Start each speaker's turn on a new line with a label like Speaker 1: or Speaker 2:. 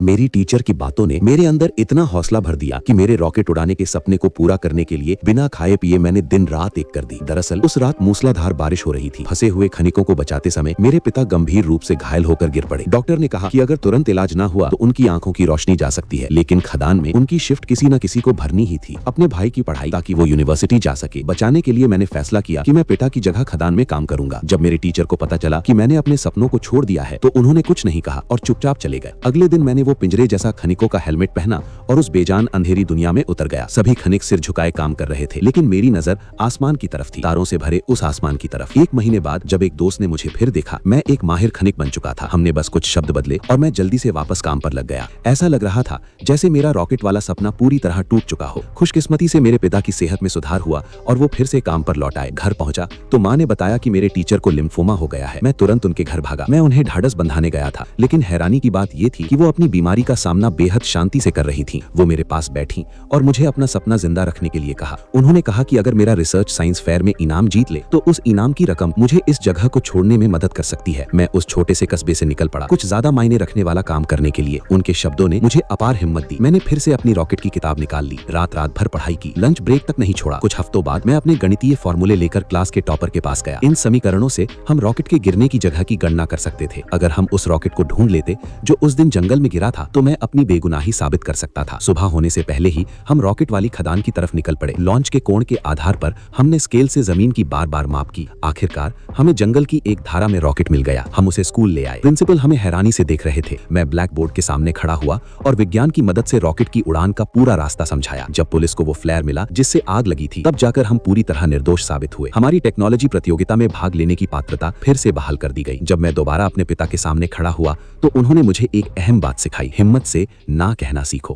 Speaker 1: मेरी टीचर की बातों ने मेरे अंदर इतना हौसला भर दिया कि मेरे रॉकेट उड़ाने के सपने को पूरा करने के लिए बिना खाए पिए मैंने दिन रात एक कर दी। दरअसल उस रात मूसलाधार बारिश हो रही थी। फंसे हुए खनिकों को बचाते समय मेरे पिता गंभीर रूप से घायल होकर गिर पड़े। डॉक्टर ने कहा कि अगर तुरंत इलाज न हुआ तो उनकी आंखों की रोशनी जा सकती है, लेकिन खदान में उनकी शिफ्ट किसी न किसी को भरनी ही थी। अपने भाई की पढ़ाई ताकि वो यूनिवर्सिटी जा सके बचाने के लिए मैंने फैसला किया कि मैं पिता की जगह खदान में काम करूंगा। जब मेरे टीचर को पता चला कि मैंने अपने सपनों को छोड़ दिया है तो उन्होंने कुछ नहीं कहा और चुपचाप चले गए। अगले दिन मैंने वो पिंजरे जैसा खनिकों का हेलमेट पहना और उस बेजान अंधेरी दुनिया में उतर गया। सभी खनिक सिर झुकाए काम कर रहे थे, लेकिन मेरी नजर आसमान की तरफ थी, तारों से भरे उस आसमान की तरफ। 1 महीने बाद जब एक दोस्त ने मुझे फिर देखा, मैं एक माहिर खनिक बन चुका था। हमने बस कुछ शब्द बदले और मैं जल्दी से वापस काम पर लग गया। ऐसा लग रहा था जैसे मेरा रॉकेट वाला सपना पूरी तरह टूट चुका हो। खुशकिस्मती से मेरे पिता की सेहत में सुधार हुआ और वो फिर से काम पर लौट आए। घर पहुंचा तो माँ ने बताया कि मेरे टीचर को लिम्फोमा हो गया है। मैं तुरंत उनके घर भागा। मैं उन्हें ढाढ़स बंधाने गया था, लेकिन हैरानी की बात ये थी कि वो अपनी बीमारी का सामना बेहद शांति से कर रही थी। वो मेरे पास बैठी और मुझे अपना सपना जिंदा रखने के लिए कहा। उन्होंने कहा कि अगर मेरा रिसर्च साइंस फेयर में इनाम जीत ले तो उस इनाम की रकम मुझे इस जगह को छोड़ने में मदद कर सकती है। मैं उस छोटे से कस्बे से निकल पड़ा, कुछ ज्यादा मायने रखने वाला काम करने के लिए। उनके शब्दों ने मुझे अपार हिम्मत दी। मैंने फिर से अपनी रॉकेट की किताब निकाल ली, रात रात भर पढ़ाई की, लंच ब्रेक तक नहीं छोड़ा। कुछ हफ्तों बाद मैं अपने गणितीय फॉर्मूले लेकर क्लास के टॉपर के पास गया। इन समीकरणों से हम रॉकेट के गिरने की जगह की गणना कर सकते थे। अगर हम उस रॉकेट को ढूंढ लेते जो उस दिन जंगल में गिरा था तो मैं अपनी बेगुनाही साबित कर सकता था। सुबह होने से पहले ही हम रॉकेट वाली खदान की तरफ निकल पड़े। लॉन्च के कोण के आधार पर हमने स्केल से जमीन की बार बार माप की। आखिरकार हमें जंगल की एक धारा में रॉकेट मिल गया। हम उसे स्कूल ले आए। प्रिंसिपल हमें हैरानी से देख रहे थे। मैं ब्लैक बोर्ड के सामने खड़ा हुआ और विज्ञान की मदद से रॉकेट की उड़ान का पूरा रास्ता समझाया। जब पुलिस को वो फ्लेयर मिला जिससे आग लगी थी, तब जाकर हम पूरी तरह निर्दोष साबित हुए। हमारी टेक्नोलॉजी प्रतियोगिता में भाग लेने की पात्रता फिर से बहाल कर दी गई। जब मैं दोबारा अपने पिता के सामने खड़ा हुआ तो उन्होंने मुझे एक अहम बात सिखाई, हिम्मत से ना कहना सीखो।